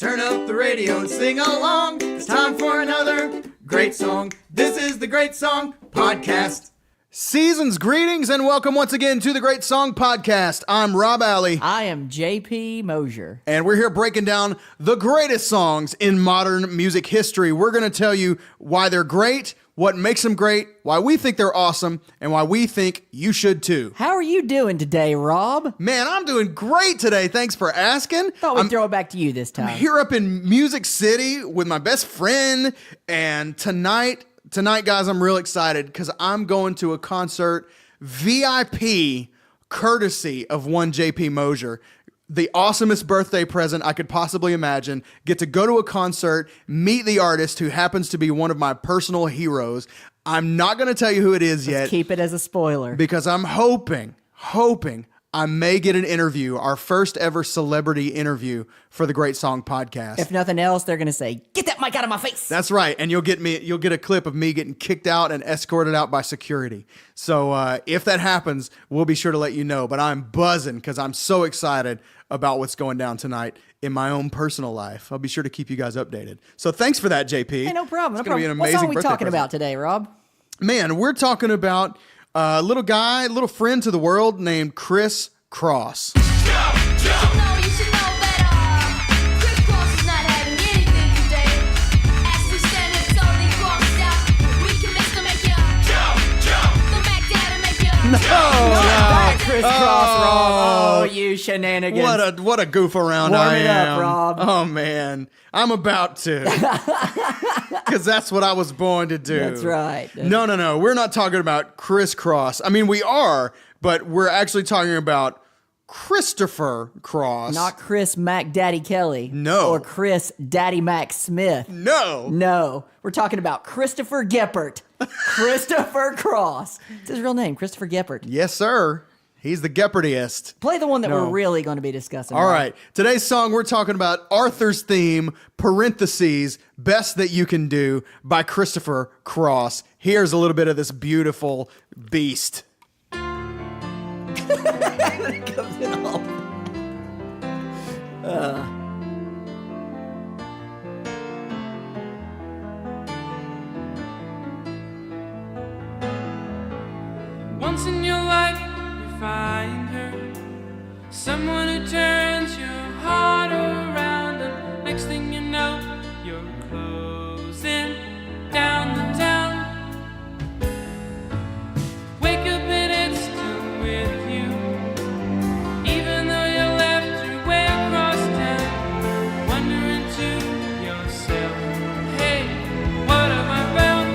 Turn up the radio and sing along. It's time for another great song. This is the Great Song Podcast. Season's greetings and welcome once again to the Great Song Podcast. I'm Rob Alley. I am JP Mosier. And we're here breaking down the greatest songs in modern music history. We're going to tell you why they're great, what makes them great, why we think they're awesome, and why we think you should too. How are you doing today, Rob? Man, I'm doing great today. Thanks for asking. Thought we'd throw it back to you this time. I'm here up in Music City with my best friend, and tonight, guys, I'm real excited because I'm going to a concert VIP courtesy of one JP Mosier. The awesomest birthday present I could possibly imagine. Get to go to a concert, meet the artist who happens to be one of my personal heroes. I'm not going to tell you who it is yet. Keep it as a spoiler. Because I'm hoping I may get an interview, our first ever celebrity interview for the Great Song Podcast. If nothing else, they're going to say, "Get that mic out of my face." That's right. And you'll get a clip of me getting kicked out and escorted out by security. So if that happens, we'll be sure to let you know. But I'm buzzing because I'm so excited about what's going down tonight in my own personal life. I'll be sure to keep you guys updated. So thanks for that, JP. Hey, no problem. It's going to be an amazing What song are we birthday talking present. about today, Rob? Man, we're talking about a little guy, little friend to the world named Chris Cross. You should know that Chris Cross is not having anything today. As we stand here totally crossed out, we can make you jump. The Mac Dad will make you That Chris Cross, Rob. Oh, you shenanigans. What a goof around Warm I it am. up, Rob. Oh man, I'm about to, because that's what I was born to do. That's right. No. We're not talking about Chris Cross. I mean, we are, but we're actually talking about Christopher Cross. Not Chris Mac Daddy Kelly. No. Or Chris Daddy Mac Smith. No. We're talking about Christopher Geppert. Christopher Cross. It's his real name, Christopher Geppert. Yes, sir. He's the Geppardiest. Play the one that No. we're really going to be discussing. All Rob. right. Today's song, we're talking about Arthur's Theme, parentheses, Best That You Can Do by Christopher Cross. Here's a little bit of this beautiful beast. It comes in all. Once in your life, you find her, someone who turns your heart around, and next thing you know, you're closing down the town. Wake up and it's still with you, even though you left your way across town, wondering to yourself, hey, what have I found?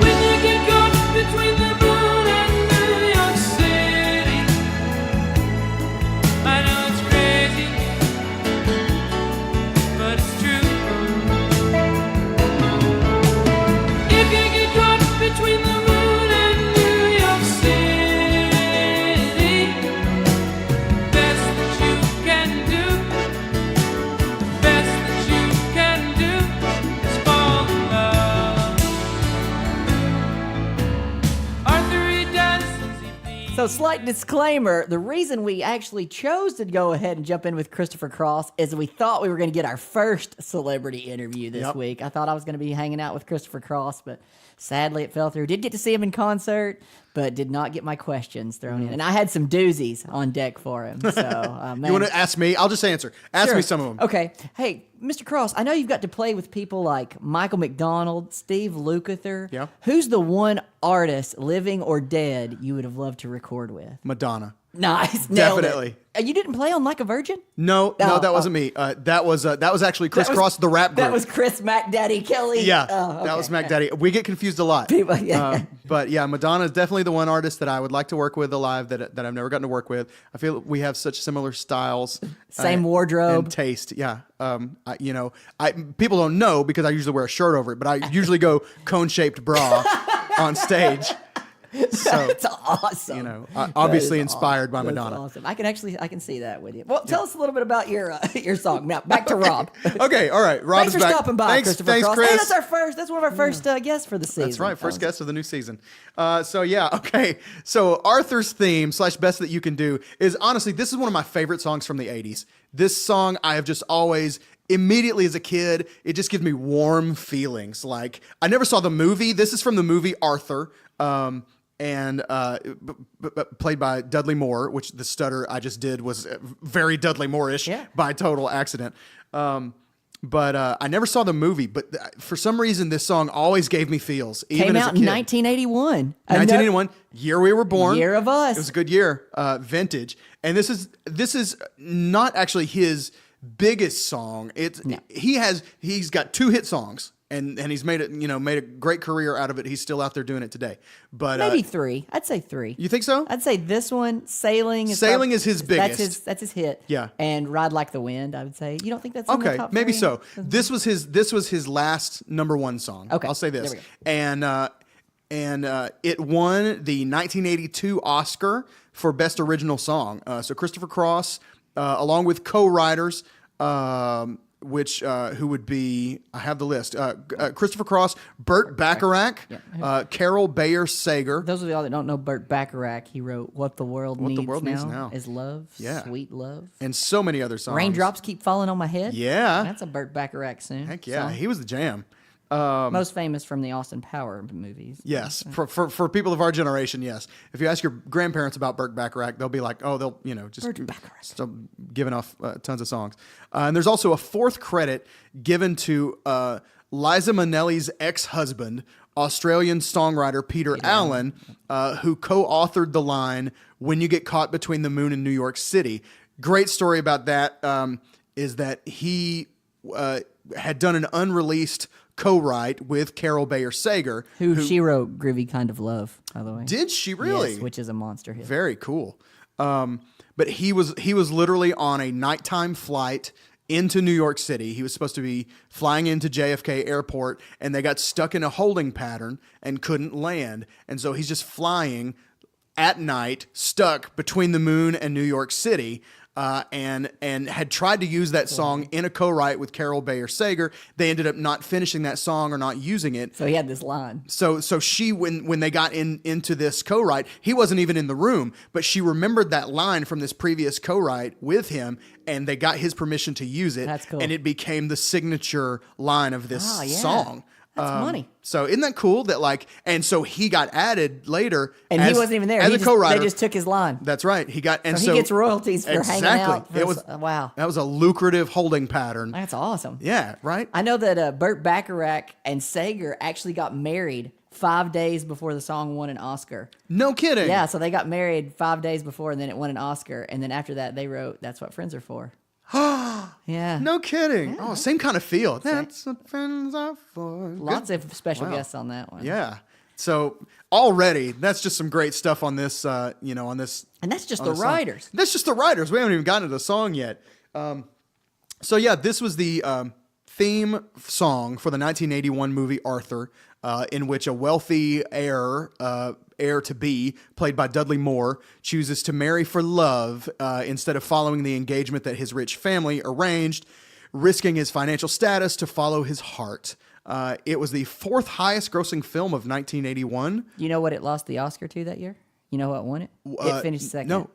When you get caught between the moon and New York City, I know it's crazy, but it's true. If you get caught between the moon and New York City, best that you can do, best that you can do is fall in love. Arthur, he does as he pleases. So, slight disclaimer, the reason we actually chose to go ahead and jump in with Christopher Cross is we thought we were going to get our first celebrity interview this Yep. week. I thought I was going to be hanging out with Christopher Cross, but sadly it fell through. Did get to see him in concert, but did not get my questions thrown in. And I had some doozies on deck for him. So, man. You want to ask me? I'll just answer. Ask Sure. me some of them. Okay. Hey, Mr. Cross, I know you've got to play with people like Michael McDonald, Steve Lukather. Yeah. Who's the one artist, living or dead, you would have loved to record with? Madonna. Nice. Nailed Definitely. It. You didn't play on Like a Virgin? No, Oh, that wasn't me. That was actually Chris Cross, the rap group. That was Chris Mac Daddy Kelly. Yeah, Oh, okay. that was Mac Daddy. We get confused a lot. People- yeah. But yeah, Madonna is definitely the one artist that I would like to work with alive that I've never gotten to work with. I feel we have such similar styles. Same wardrobe. And taste. Yeah. People don't know because I usually wear a shirt over it, but I usually go cone-shaped bra on stage. So, That's awesome. obviously That is inspired by That's Madonna. awesome. I can see that with you. Well, tell us a little bit about your song. Now, back to Rob. Okay, all right. Rob Thanks is for back. stopping by, Thanks, Christopher Cross. Chris. Hey, that's one of our first guests for the season. That's right, first guest of the new season. Okay. So Arthur's Theme / Best That You Can Do is honestly, this is one of my favorite songs from the 80s. This song I have just always, immediately as a kid, it just gives me warm feelings. Like, I never saw the movie. This is from the movie Arthur, and played by Dudley Moore, which the stutter I just did was very Dudley Moore-ish by total accident. But I never saw the movie, but for some reason, this song always gave me feels. Even Came as out a kid. in 1981. 1981, year we were born. Year of us. It was a good year, vintage. And this is not actually his biggest song. He's got 2 hit songs, and he's made a great career out of it. He's still out there doing it today. But Maybe 3. I'd say 3. You think so? I'd say this one, Sailing. Is his biggest. That's his hit. Yeah. And Ride Like the Wind, I would say. You don't think that's in the Okay, top maybe 3? so. This was his last number 1 song. Okay, I'll say this. there we go. And it won the 1982 Oscar for Best Original Song. So Christopher Cross, along with co-writers, who would be, I have the list, Christopher Cross, Burt Bacharach, Carol Bayer Sager. Those of y'all that don't know Burt Bacharach, he wrote What the World Needs Now Is Love, Sweet Love. And so many other songs. Raindrops Keep Falling on My Head. Yeah. That's a Burt Bacharach song. Heck yeah, song. he was the jam. Most famous from the Austin Power movies. Yes, for people of our generation, yes. If you ask your grandparents about Burt Bacharach, they'll be like, oh, they'll just Burt Bacharach. still giving off tons of songs. And there's also a 4th credit given to Liza Minnelli's ex-husband, Australian songwriter Peter Allen, who co-authored the line "When You Get Caught Between the Moon and New York City." Great story about that is that he had done an unreleased co-write with Carol Bayer Sager, Who she wrote Groovy Kind of Love, by the way. Did she really? Yes, which is a monster hit. Very cool. But he was literally on a nighttime flight into New York City. He was supposed to be flying into JFK Airport, and they got stuck in a holding pattern and couldn't land. And so he's just flying at night, stuck between the moon and New York City. And had tried to use that song in a co-write with Carol Bayer Sager. They ended up not finishing that song or not using it. So he had this line. So she, when they got into this co-write, he wasn't even in the room, but she remembered that line from this previous co-write with him, and they got his permission to use it. That's cool. And it became the signature line of this song. That's funny. So isn't that cool that and so he got added later. And he wasn't even there. As a co-writer. They just took his line. That's right. He got, and so he gets royalties for hanging out. It was, wow. That was a lucrative holding pattern. That's awesome. Yeah, right? I know that Burt Bacharach and Sager actually got married 5 days before the song won an Oscar. No kidding. Yeah, so they got married 5 days before, and then it won an Oscar. And then after that, they wrote That's What Friends Are For. Yeah. No kidding. Yeah. Oh, same kind of feel. That's what friends are for. Lots of special guests on that one. Yeah. So already, that's just some great stuff on this, on this. And that's just the writers. That's just the writers. We haven't even gotten to the song yet. So yeah, this was the theme song for the 1981 movie Arthur, in which a wealthy heir-to-be, played by Dudley Moore, chooses to marry for love instead of following the engagement that his rich family arranged, risking his financial status to follow his heart. It was the 4th highest grossing film of 1981. You know what it lost the Oscar to that year? You know what won it? It finished second. No.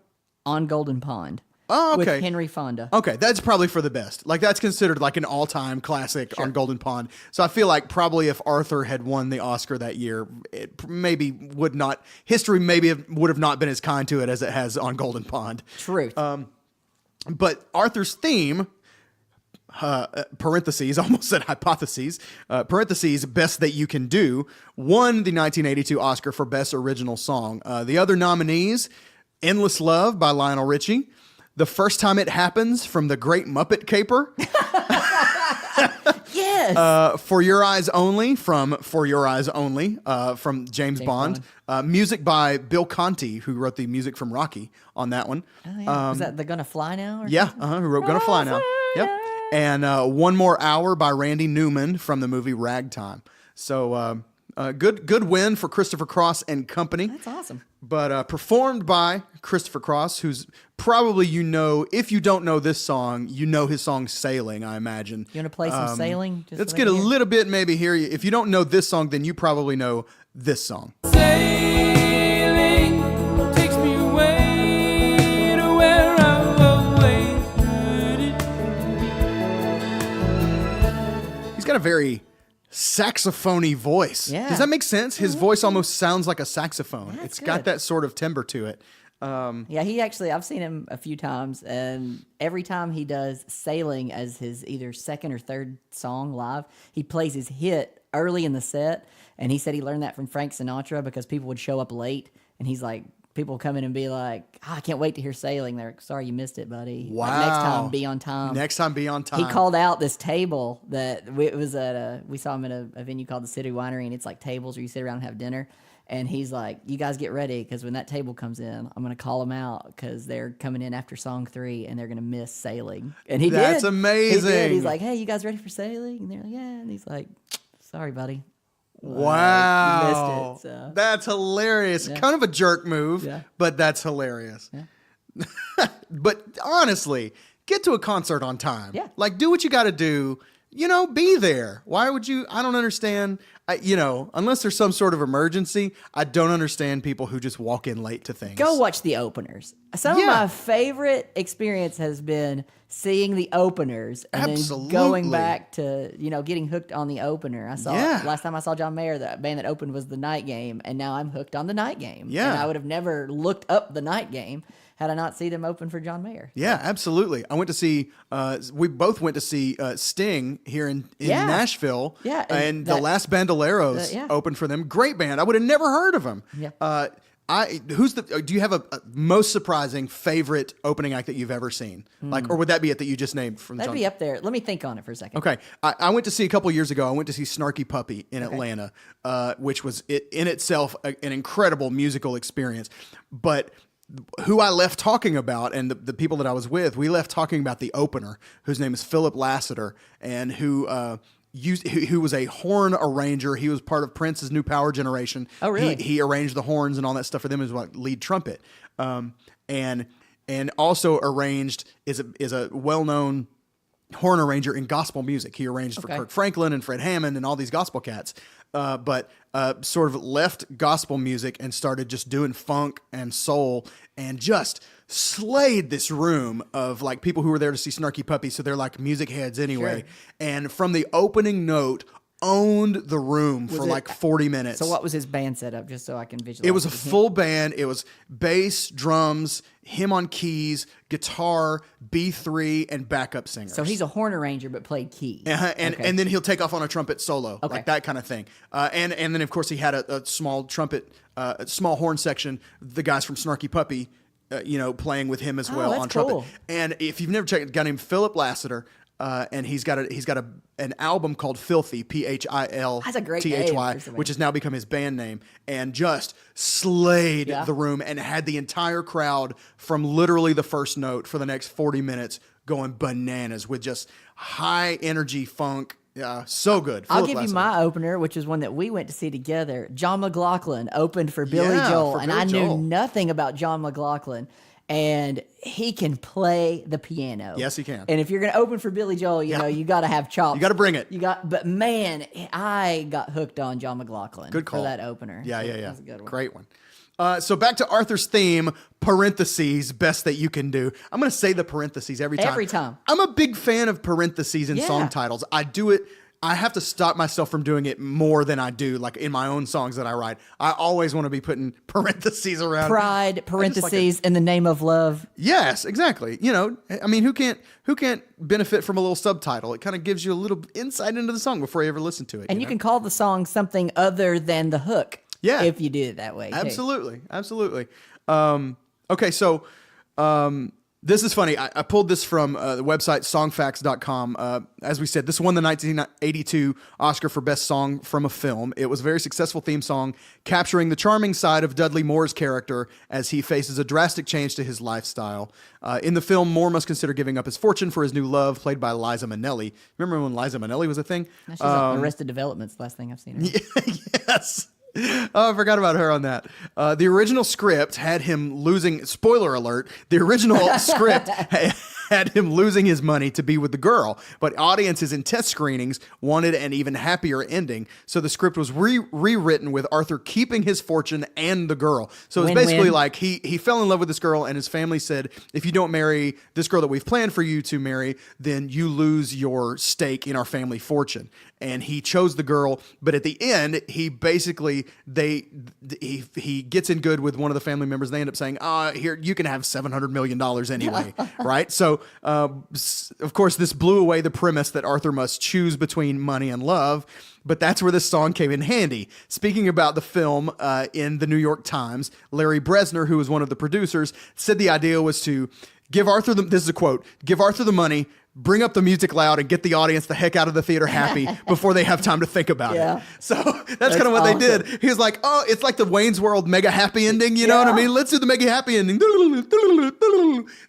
On Golden Pond. Oh, okay. With Henry Fonda. Okay, that's probably for the best. That's considered like an all-time classic on Golden Pond. So I feel like probably if Arthur had won the Oscar that year, it maybe would not, history would have not been as kind to it as it has on Golden Pond. Truth. But Arthur's theme, parentheses, almost said hypotheses, parentheses, Best That You Can Do, won the 1982 Oscar for Best Original Song. The other nominees, Endless Love by Lionel Richie, The First Time It Happens from The Great Muppet Caper. Yes. For Your Eyes Only from For Your Eyes Only from James Bond. Music by Bill Conti, who wrote the music from Rocky on that one. Oh, yeah. Was that They're Gonna Fly Now? Or Yeah, something? who wrote Gonna Fly Now. Yep. And One More Hour by Randy Newman from the movie Ragtime. So good win for Christopher Cross and company. That's awesome. But performed by Christopher Cross, who's probably, if you don't know this song, you know his song Sailing, I imagine. You want to play some Sailing? Just Let's so get they a can hear? little bit maybe here. If you don't know this song, then you probably know this song. Sailing takes me away to where I've always heard it got a very saxophone-y voice. Yeah. Does that make sense? His voice almost sounds like a saxophone. That's It's got good. that sort of timbre to it. Yeah, he actually, I've seen him a few times, and every time he does Sailing as his either second or third song live, he plays his hit early in the set, and he said he learned that from Frank Sinatra because people would show up late, and he's like, people come in and be like, I can't wait to hear Sailing. They're like, sorry you missed it, buddy. Like, next Wow. time, be on time. Next time, be on time. He called out this table that it was at we saw him at a venue called the City Winery, and it's like tables where you sit around and have dinner. And he's like, you guys get ready because when that table comes in, I'm going to call them out because they're coming in after song 3 and they're going to miss Sailing. And he did. That's He amazing. did. He's like, hey, you guys ready for Sailing? And they're like, yeah. And he's like, sorry, buddy. Wow. You missed it, so. That's hilarious. Yeah. Kind of a jerk move, Yeah. but that's hilarious. But honestly, get to a concert on time. Yeah. Like, do what you got to do. You know, be there. Why would you? I don't understand. Unless there's some sort of emergency, I don't understand people who just walk in late to things. Go watch the openers. Some of Yeah. my favorite experience has been seeing the openers and Absolutely. then going back to, getting hooked on the opener. Yeah. Last time I saw John Mayer, the band that opened was the Night Game, and now I'm hooked on the Night Game. Yeah. And I would have never looked up the Night Game had I not seen them open for John Mayer. Yeah, absolutely. I went to see. We both went to see Sting here in Yeah. Nashville. Yeah, and, and the that- Last Bandoleros yeah. opened for them. Great band. I would have never heard of them. Yeah. Do you have a most surprising favorite opening act that you've ever seen? Like, or would that be it that you just named from? That'd John? be up there. Let me think on it for a second. Okay, I went to see a couple years ago. I went to see Snarky Puppy in Atlanta, which was in itself an incredible musical experience. But who I left talking about, and the people that I was with, we left talking about the opener, whose name is Philip Lassiter, and who was a horn arranger. He was part of Prince's New Power generation. Oh, really? He arranged the horns and all that stuff for them as like lead trumpet, and also arranged is a well-known horn arranger in gospel music. He arranged for Okay. Kirk Franklin and Fred Hammond and all these gospel cats, but sort of left gospel music and started just doing funk and soul and just slayed this room of like people who were there to see Snarky Puppy. So they're like music heads anyway. Sure. And from the opening note, owned the room for it- like 40 minutes. So what was his band setup, just so I can visualize? It was a full band. It was bass, drums, him on keys, guitar, B3, and backup singers. So he's a horn arranger, but played keys. And then he'll take off on a trumpet solo, Okay. like that kind of thing. And then of course he had a small trumpet, a small horn section. The guys from Snarky Puppy, playing with him as well that's on trumpet. cool. And if you've never checked, a guy named Philip Lassiter. And he's got an album called Filthy, Philthy, That's a great name for somebody. which has now become his band name, and just slayed Yeah. the room and had the entire crowd from literally the first note for the next 40 minutes going bananas with just high energy funk. So good. I'll Philip give you Lassiter. my opener, which is one that we went to see together. John McLaughlin opened for Billy Yeah, Joel, for and Billy I Joel. knew nothing about John McLaughlin. And he can play the piano. Yes, he can. And if you're going to open for Billy Joel, you got to have chops. You gotta bring it. But man, I got hooked on John McLaughlin Good call. for that opener. Yeah. That was a good one. Great one. So back to Arthur's theme, parentheses, best that you can do. I'm going to say the parentheses every time. Every time. I'm a big fan of parentheses in Yeah. song titles. I do it. I have to stop myself from doing it more than I do, like in my own songs that I write. I always want to be putting parentheses around. Pride, parentheses, in the name of love. Yes, exactly. I mean, who can't benefit from a little subtitle? It kind of gives you a little insight into the song before you ever listen to it. And you can call the song something other than the hook. Yeah. If you do it that way. too. Absolutely. Okay, so this is funny. I pulled this from the website songfacts.com. As we said, this won the 1982 Oscar for Best Song from a Film. It was a very successful theme song, capturing the charming side of Dudley Moore's character as he faces a drastic change to his lifestyle. In the film, Moore must consider giving up his fortune for his new love, played by Liza Minnelli. Remember when Liza Minnelli was a thing? She's on Arrested Development's last thing I've seen her. Yes. Oh, I forgot about her on that. The original script had him losing. Spoiler alert: the original script had him losing his money to be with the girl, but audiences in test screenings wanted an even happier ending. So the script was rewritten with Arthur keeping his fortune and the girl. So it was Win-win. basically like he fell in love with this girl, and his family said, if you don't marry this girl that we've planned for you to marry, then you lose your stake in our family fortune. And he chose the girl, but at the end, he basically he gets in good with one of the family members. They end up saying, here, you can have $700 million anyway, right? So, of course, this blew away the premise that Arthur must choose between money and love. But that's where this song came in handy. Speaking about the film in the New York Times, Larry Bresner, who was one of the producers, said the idea was to give Arthur this is a quote, give Arthur the money, bring up the music loud, and get the audience the heck out of the theater happy before they have time to think about it. So that's kind of what they did. He was like, oh, it's like the Wayne's World mega happy ending. You know what I mean? Let's do the mega happy ending.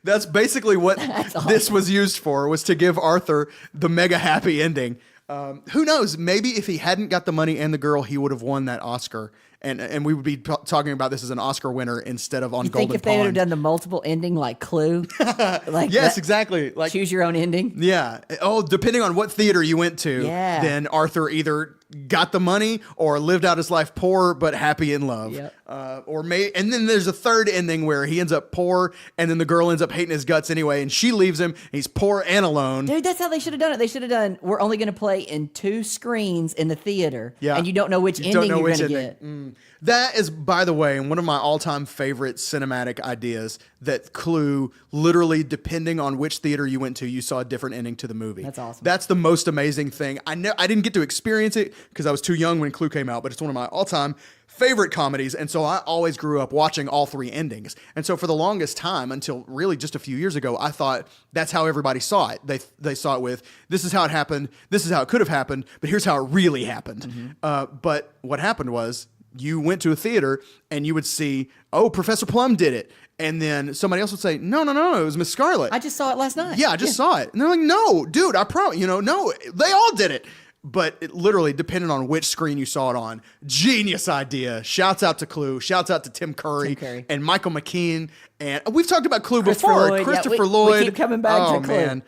That's basically what this was used for, was to give Arthur the mega happy ending. Who knows? Maybe if he hadn't got the money and the girl, he would have won that Oscar. And we would be talking about this as an Oscar winner instead of on You Golden think if they would have Pond. done the multiple ending like Clue? Like Yes, that- exactly. Like, choose your own ending? yeah. Oh, depending on what theater you went to, Yeah. then Arthur either got the money or lived out his life poor but happy in love. Yep. And then there's a third ending where he ends up poor, and then the girl ends up hating his guts anyway, and she leaves him. And he's poor and alone. Dude, that's how they should have done it. They should have done, we're only going to play in 2 screens in the theater. Yeah. And you don't know which You ending don't know you're which going to ending. get. That is, by the way, one of my all-time favorite cinematic ideas, that Clue, literally, depending on which theater you went to, you saw a different ending to the movie. That's awesome. That's the most amazing thing. I didn't get to experience it because I was too young when Clue came out, but it's one of my all-time favorite comedies, and so I always grew up watching all 3 endings. And so for the longest time, until really just a few years ago, I thought that's how everybody saw it. They saw it with, this is how it happened, this is how it could have happened, but here's how it really happened. But what happened was, you went to a theater and you would see, oh, Professor Plum did it. And then somebody else would say, no, it was Miss Scarlet. I just saw it last night. Yeah, I just saw it. And they're like, no, dude, I promise, no, they all did it. But it literally depended on which screen you saw it on. Genius idea. Shouts out to Clue. Shouts out to Tim Curry. And Michael McKean. And we've talked about Clue before. Lloyd. Christopher Yeah, we Lloyd. keep coming back to Clue. Man.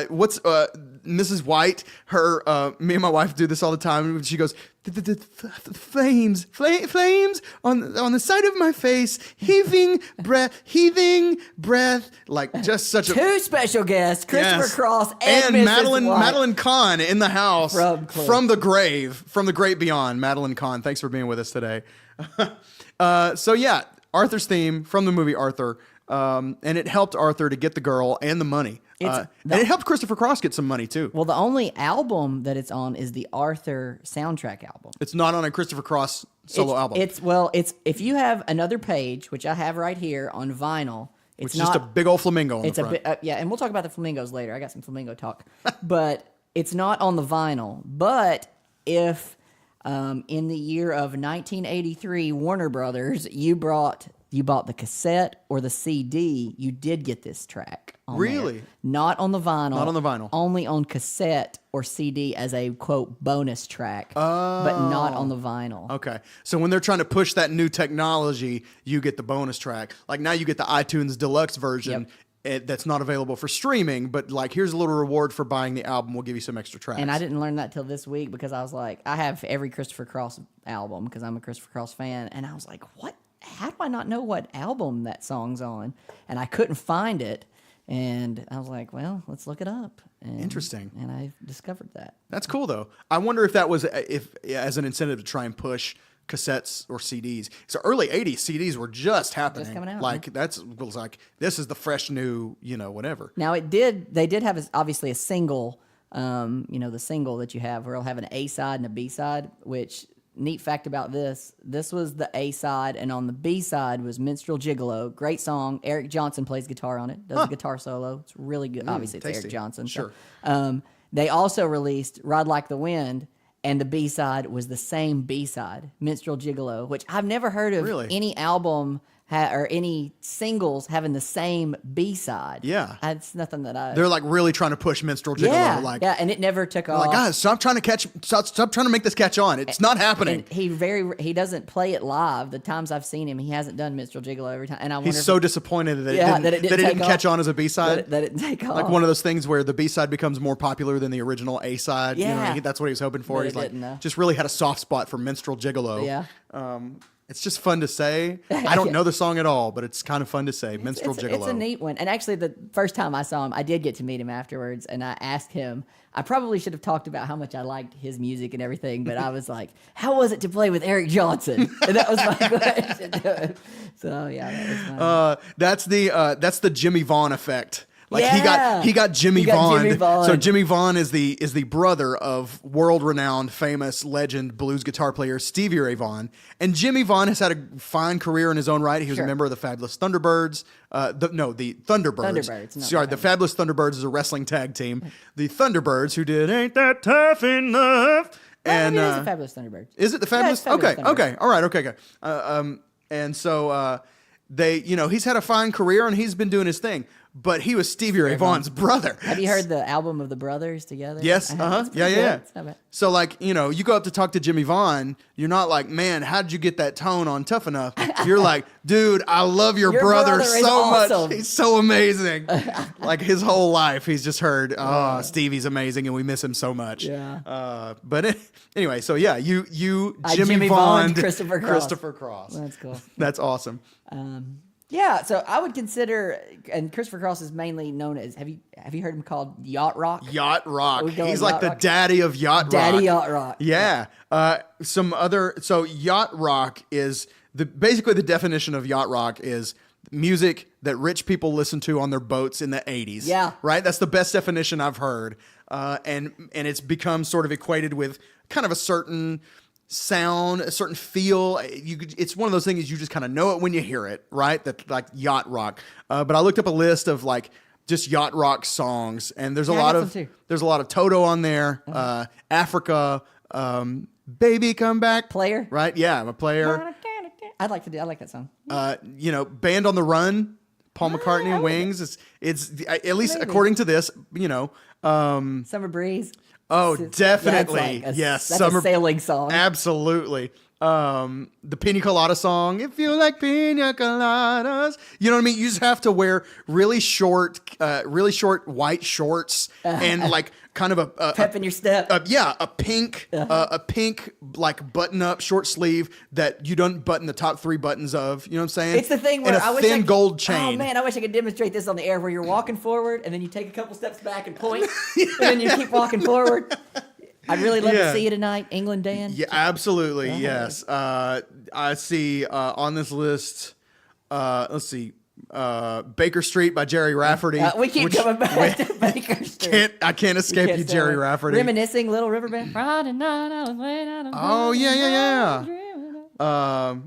What's Mrs. White? Me and my wife do this all the time. She goes, the flames on the side of my face, heaving breath, like just such a 2 special guests, Christopher Yes. Cross and Mrs. White. Madeline Kahn in the house From Clue. from the grave, from the great beyond. Madeline Kahn, thanks for being with us today. So yeah, Arthur's theme from the movie Arthur, and it helped Arthur to get the girl and the money. And it helped Christopher Cross get some money too. Well, the only album that it's on is the Arthur soundtrack album. It's not on a Christopher Cross solo album. It's if you have another page, which I have right here on vinyl, it's It's not just a big old flamingo on It's the a front. bit, yeah, and we'll talk about the flamingos later. I got some flamingo talk, but it's not on the vinyl. But if in the year of 1983, Warner Brothers, you bought the cassette or the CD, you did get this track. Really? There. Not on the vinyl. Not on the vinyl. Only on cassette or CD as a quote bonus track, but not on the vinyl. Okay. So when they're trying to push that new technology, you get the bonus track. Like now you get the iTunes deluxe version. That's not available for streaming, but like here's a little reward for buying the album. We'll give you some extra tracks. And I didn't learn that till this week because I was like, I have every Christopher Cross album because I'm a Christopher Cross fan, and I was like, what? How do I not know what album that song's on? And I couldn't find it, and I was like, well, let's look it up. And, Interesting. And I discovered that. That's cool though. I wonder if that was as an incentive to try and push cassettes or CDs. So early 80s CDs were just happening. Just coming out, like was like this is the fresh new, whatever. Now they did have obviously a single, the single that you have where it'll have an A side and a B side, which neat fact about this was the A side, and on the B side was Minstrel Gigolo. Great song. Eric Johnson plays guitar on it, does a guitar solo. It's really good. Obviously it's tasty. Eric Johnson. Sure. So, they also released Ride Like the Wind, and the B side was the same B side, Minstrel Gigolo, which I've never heard of Really? any album or any singles having the same B-side. Yeah. That's nothing that I... They're like really trying to push Minstrel Gigolo. Yeah, and it never took off. Like, guys, stop trying to make this catch on. It's not happening. And he doesn't play it live. The times I've seen him, he hasn't done Minstrel Gigolo every time. And I wonder He's so disappointed that it didn't catch on as a B-side. That it didn't take off. Like one of those things where the B-side becomes more popular than the original A-side. Yeah. You know what I mean? That's what he was hoping for. But He's it like, didn't, though. just really had a soft spot for Minstrel Gigolo. Yeah. It's just fun to say. I don't know the song at all, but it's kind of fun to say. Minstrel Gigolo. It's a neat one. And actually, the first time I saw him, I did get to meet him afterwards, and I asked him. I probably should have talked about how much I liked his music and everything, but I was like, "How was it to play with Eric Johnson?" And that was my question to him. So yeah, that was fun. That's the Jimmy Vaughn effect. Like Yeah. he got Jimmy He got Vaughn. Jimmy Vaughn. So Jimmy Vaughn is the brother of world-renowned, famous legend blues guitar player Stevie Ray Vaughan. And Jimmy Vaughn has had a fine career in his own right. He was Sure. a member of the Fabulous Thunderbirds. The Thunderbirds. Thunderbirds, not Sorry, the Fabulous Thunderbirds is a wrestling tag team. The Thunderbirds, who did "Ain't That Tough Enough," And it is a Fabulous Thunderbird. is it the Fabulous? it's Fabulous Okay, Thunderbirds. okay, all right, okay. And so they, he's had a fine career and he's been doing his thing. But he was Stevie Ray Vaughan's brother. Have you heard the album of the brothers together? Yes. It's Yeah. pretty Yeah. good. Yeah. It's not bad. So like, you go up to talk to Jimmy Vaughn. You're not like, man, how did you get that tone on Tough Enough? You're like, dude, I love your brother brother is so awesome. much. He's so amazing. Like his whole life, he's just heard, oh, Stevie's amazing, and we miss him so much. Yeah. Anyway, so yeah, you Jimmy Vaughn, Christopher Cross. Christopher Cross. That's cool. That's awesome. Yeah, so I would consider, and Christopher Cross is mainly known as. Have you heard him called Yacht Rock? Yacht Rock. We go He's with like Yacht the Rock. daddy of Yacht Rock. Daddy Yacht Rock. Yeah. So Yacht Rock is basically the definition of Yacht Rock is music that rich people listen to on their boats in the 80s. Yeah. Right? That's the best definition I've heard. And it's become sort of equated with kind of a certain sound, a certain feel. It's one of those things you just kind of know it when you hear it, right? That like yacht rock. But I looked up a list of like just yacht rock songs, and there's a Yeah, I lot got of some too. there's a lot of Toto on there, Africa, Baby Come Back, Player. right? Yeah, I'm a player. I like that song. Band on the Run, Paul McCartney and Wings. It's at least Maybe. according to this, Summer Breeze. Oh, That's definitely. like Yes. That's a sailing song. Absolutely. The Pina Colada song. If you like pina coladas, you know what I mean? You just have to wear really short white shorts and like kind of a Pep in your step. a pink like button up short sleeve that you don't button the top 3 buttons of. You know what I'm saying? It's the thing where and a I wish thin I could, gold chain. Oh man, I wish I could demonstrate this on the air where you're walking forward and then you take a couple steps back and point, and then you keep walking forward. I'd really love to see you tonight, England Dan. Yeah, absolutely. Yes. I see on this list. Let's see. Baker Street by Jerry Rafferty. We keep coming back to Baker Street. I can't escape you, Jerry Rafferty. Reminiscing, Little River Band. Friday night, I was laying out on Oh yeah.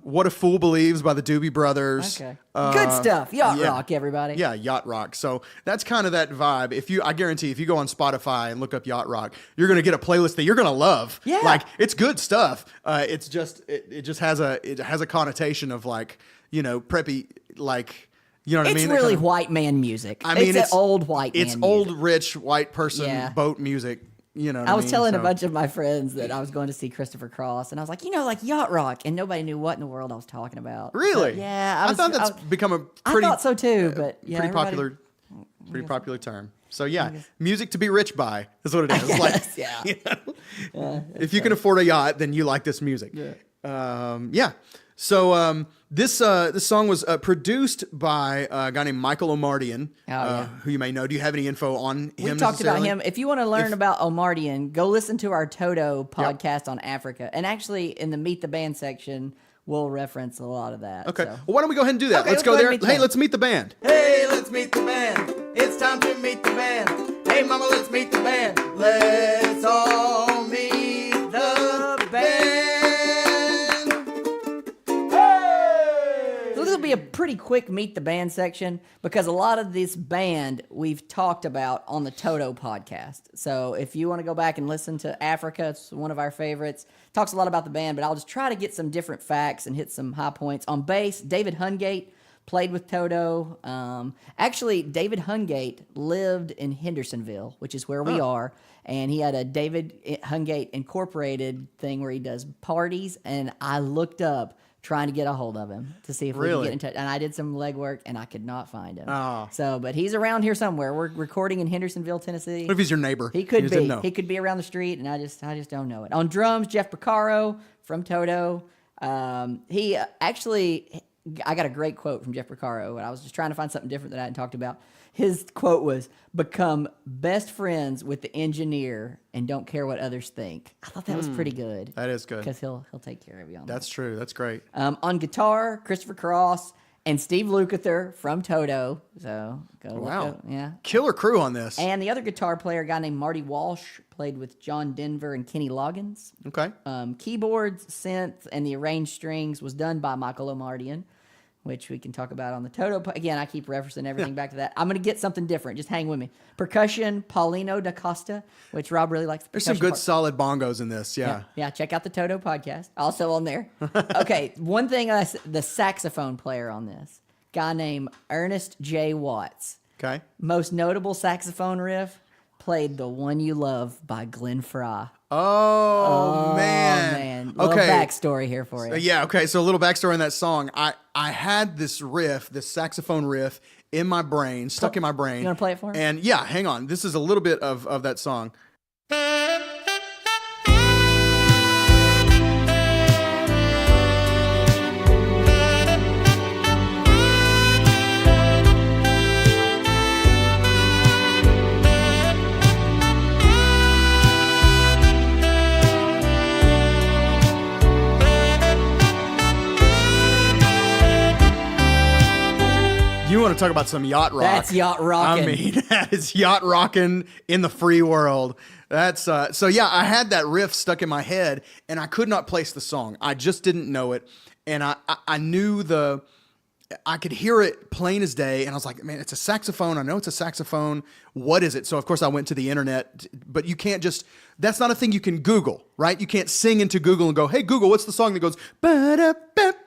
What a Fool Believes by the Doobie Brothers. Okay. Good stuff. Yacht yeah. Rock, everybody. Yeah, Yacht Rock. So that's kind of that vibe. I guarantee if you go on Spotify and look up Yacht Rock, you're gonna get a playlist that you're gonna love. Yeah. Like it's good stuff. It's just it just has a connotation of like, preppy, like, you know what I mean? It's That really kind of- white man music. I mean, it's old white man It's music. old rich white person Yeah. boat music. You know what I was mean? telling a So- bunch of my friends that I was going to see Christopher Cross, and I was like, like Yacht Rock, and nobody knew what in the world I was talking about. Really? So, yeah, I thought that's become a pretty I thought so too, but yeah, pretty everybody- popular term. So yeah, music to be rich by is what it is. Like, yeah. if you can afford a yacht, then you like this music. Yeah. So this song was produced by a guy named Michael Omardian, who you may know. Do you have any info on him? We talked about necessarily? him. If you want to learn about Omardian, go listen to our Toto podcast on Africa. And actually, in the Meet the Band section, we'll reference a lot of that. Okay. so. Well, why don't we go ahead and do that? Okay, Let's let's go go ahead there. and meet the Hey, band. let's meet the band. Hey, let's meet the band. It's time to meet the band. Hey, mama, let's meet the band. Let's all meet the band. So this will be a pretty pretty quick meet the band section because a lot of this band we've talked about on the Toto podcast. So if you want to go back and listen to Africa, it's one of our favorites. Talks a lot about the band, but I'll just try to get some different facts and hit some high points. On bass, David Hungate played with Toto. Actually, David Hungate lived in Hendersonville, which is where we are. And he had a David Hungate Incorporated thing where he does parties. And I looked up trying to get a hold of him to see if we could get in touch. And I did some legwork, and I could not find him. Oh. So, but he's around here somewhere. We're recording in Hendersonville, Tennessee. What if he's your neighbor? He could You just be. didn't know. He could be around the street, and I just don't know it. On drums, Jeff Porcaro from Toto. He actually, I got a great quote from Jeff Porcaro, and I was just trying to find something different that I hadn't talked about. His quote was, "Become best friends with the engineer and don't care what others think." I thought that was pretty good. That is good. Because he'll take care of you on that. That's true. That's great. On guitar, Christopher Cross and Steve Lukather from Toto. So go look Wow. up. Yeah. Killer crew on this. And the other guitar player, a guy named Marty Walsh, played with John Denver and Kenny Loggins. Okay. Keyboards, synth, and the arranged strings was done by Michael Omardian, which we can talk about on the Toto. Again, I keep referencing everything back to that. I'm going to get something different. Just hang with me. Percussion, Paulino da Costa, which Rob really likes. The There's some percussion good part. solid bongos in this. Yeah. Yeah, check out the Toto podcast. Also on there. Okay, one thing, the saxophone player on this, guy named Ernest J. Watts. Okay. Most notable saxophone riff, played The One You Love by Glenn Frey. Oh, man. Little Okay. backstory here for you. Yeah, okay. So a little backstory on that song. I had this riff, this saxophone riff in my brain, stuck in my brain. You wanna play it for us? And yeah, hang on. This is a little bit of that song. You want to talk about some yacht rock? That's yacht rocking. I mean, that is yacht rocking in the free world. That's so yeah. I had that riff stuck in my head, and I could not place the song. I just didn't know it, and I knew I could hear it plain as day, and I was like, man, it's a saxophone. I know it's a saxophone. What is it? So of course I went to the internet, but you can't just. That's not a thing you can Google, right? You can't sing into Google and go, hey Google, what's the song that goes ba-da-ba-ba-ba?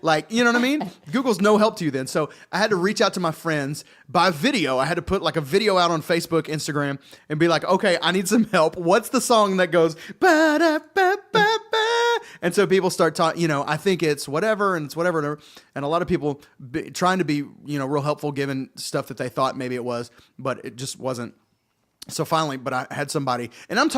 Like, you know what I mean? Google's no help to you then. So I had to reach out to my friends by video. I had to put like a video out on Facebook, Instagram, and be like, okay, I need some help. What's the song that goes ba-da-ba-ba-ba? And so people start talking, I think it's whatever, and it's whatever. And a lot of people trying to be, real helpful, given stuff that they thought maybe it was, but it just wasn't. So finally, but I had somebody, and I'm not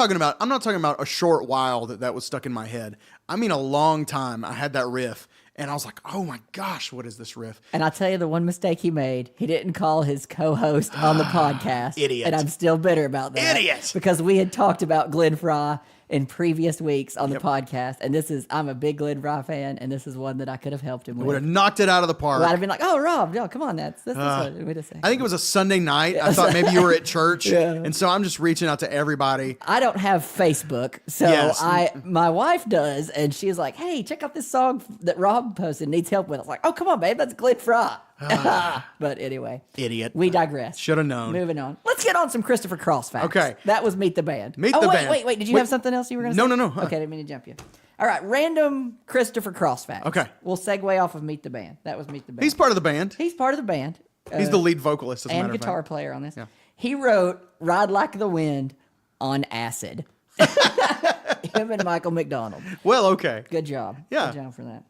talking about a short while that was stuck in my head. I mean, a long time. I had that riff, and I was like, oh my gosh, what is this riff? And I'll tell you the one mistake he made. He didn't call his co-host on the podcast. Idiot. And I'm still bitter about that. Idiot. Because we had talked about Glenn Frey in previous weeks on the podcast. And I'm a big Glenn Frey fan, and this is one that I could have helped him with. Would have knocked it out of the park. Well, I'd have been like, oh, Rob, no, come on, that's what we just say. I think it was a Sunday night. I thought maybe you were at church. Yeah. And so I'm just reaching out to everybody. I don't have Facebook, so Yes. my wife does, and she's like, hey, check out this song that Rob posted, needs help with. I was like, oh, come on, babe, that's Glenn Frey. But anyway. Idiot. We digress. Should have known. Moving on. Let's get on some Christopher Cross facts. Okay. That was Meet the Band. Meet the Band. Wait. Did you have something else you were going to No, say? no. Okay, didn't mean to jump you. All right, random Christopher Cross facts. Okay. We'll segue off of Meet the Band. That was Meet the Band. He's part of the band. He's part of the band. He's the lead vocalist, as a And matter of guitar fact. player on this. Yeah. He wrote Ride Like the Wind on acid. Him and Michael McDonald. Well, okay. Good job. Yeah. Good job for that.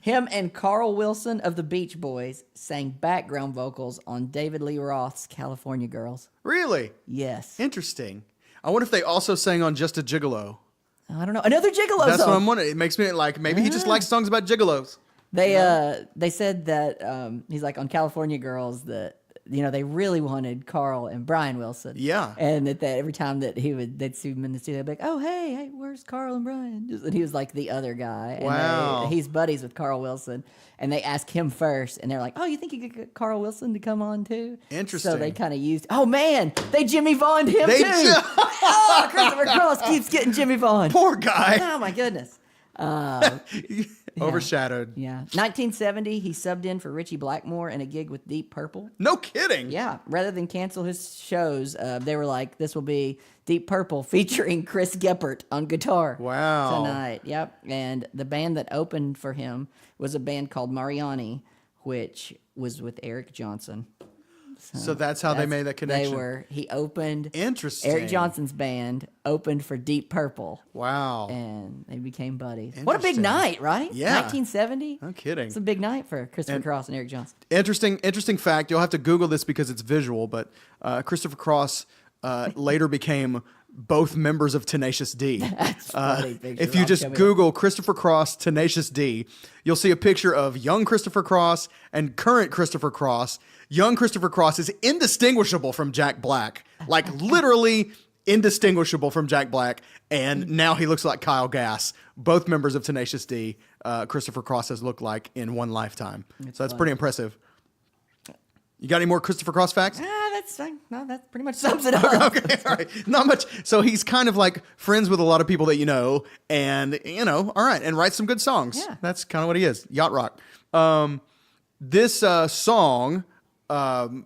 Him and Carl Wilson of the Beach Boys sang background vocals on David Lee Roth's California Girls. Really? Yes. Interesting. I wonder if they also sang on Just a Gigolo. I don't know. Another Gigolo That's song. what I'm wondering. It makes me like, maybe he just likes songs about gigolos. They said that he's like on California Girls that they really wanted Carl and Brian Wilson. Yeah. And that every time that they'd see him in the studio, they'd be like, oh, hey, where's Carl and Brian? And he was like the other guy. And Wow. he's buddies with Carl Wilson. And they asked him first, and they're like, oh, you think you could get Carl Wilson to come on too? Interesting. So they kind of used, oh man, they Jimmy Vaughn'd him They too. ju- Oh, Christopher Cross keeps getting Jimmy Vaughn. Poor guy. Oh my goodness. Overshadowed. Yeah. 1970, he subbed in for Richie Blackmore in a gig with Deep Purple. No kidding. Yeah. Rather than cancel his shows, they were like, this will be Deep Purple featuring Chris Geppert on guitar. Wow. Tonight. Yep. And the band that opened for him was a band called Mariani, which was with Eric Johnson. So that's how they made that connection. He opened. Interesting. Eric Johnson's band opened for Deep Purple. Wow. And they became buddies. What a big Interesting. night, right? Yeah. 1970. No kidding. It's a big night for Christopher Cross and Eric Johnson. Interesting fact. You'll have to Google this because it's visual, but Christopher Cross later became both members of Tenacious D. That's funny picture. If you just Google Christopher Cross Tenacious D, you'll see a picture of young Christopher Cross and current Christopher Cross. Young Christopher Cross is indistinguishable from Jack Black, like literally indistinguishable from Jack Black, and now he looks like Kyle Gass. Both members of Tenacious D, Christopher Cross has looked like in one lifetime. So that's pretty impressive. You got any more Christopher Cross facts? That's fine. No, that pretty much sums it up. Okay, all right. Not much. So he's kind of like friends with a lot of people that you know, and, all right, and writes some good songs. Yeah. That's kind of what he is. Yacht rock. This song, and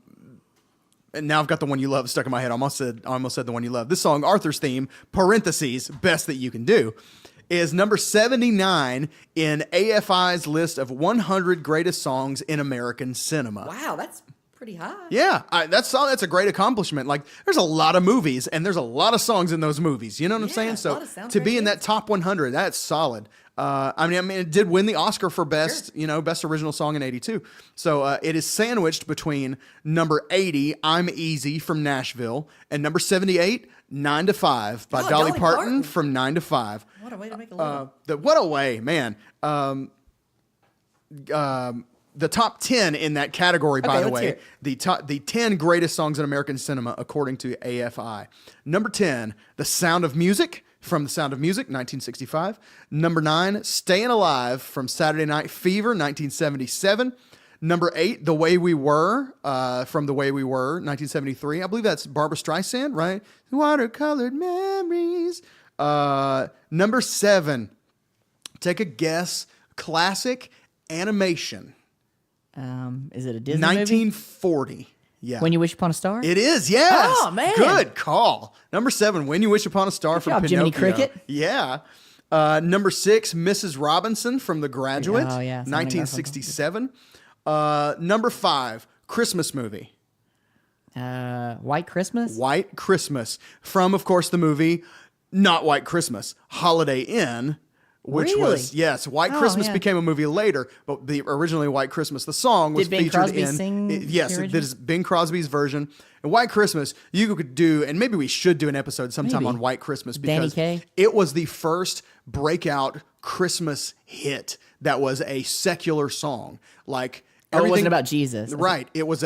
now I've got the one you love stuck in my head. I almost said the one you love. This song, Arthur's Theme, parentheses, best that you can do, is number 79 in AFI's list of 100 greatest songs in American cinema. Wow, that's pretty high. Yeah, that's a great accomplishment. Like, there's a lot of movies, and there's a lot of songs in those movies. You know what I'm saying? a So lot of soundtrack to be in that hits. top 100, that's solid. I mean, it did win the Oscar for best original song in '82. So it is sandwiched between number 80, "I'm Easy" from Nashville, and number 78, "9 to 5" by Oh, Dolly Dolly Parton Parton. from 9 to 5. What a way to make a living. What a way, man. The top 10 in that category, by Okay, the let's hear way, it. the 10 greatest songs in American cinema, according to AFI. Number 10, "The Sound of Music" from The Sound of Music, 1965. Number 9, "Staying Alive" from Saturday Night Fever, 1977. Number 8, "The Way We Were" from The Way We Were, 1973. I believe that's Barbra Streisand, right? "Watercolored Memories." Number 7, take a guess, classic animation. Is it a Disney movie? 1940. Yeah. When You Wish Upon a Star? It is, yes. Oh, man. Good call. Number 7, "When You Wish Upon a Star" from job, Pinocchio. Jiminy Cricket. Yeah. Number 6, "Mrs. Robinson" from The Graduate, Oh, yeah. 1967. Number 5, Christmas movie. White Christmas? White Christmas from, of course, the movie Not White Christmas, Holiday Inn, which Really? was, yes, White Oh, Christmas yeah. became a movie later, but the originally White Christmas, the song was Did Bing featured Crosby in. sing Yes, the it original? is Bing Crosby's version. And White Christmas, you could do, and maybe we should do an episode sometime Maybe. on White Christmas Danny because Kaye? it was the first breakout Christmas hit that was a secular song. Like, Oh, it wasn't everything- about Jesus. Right. It was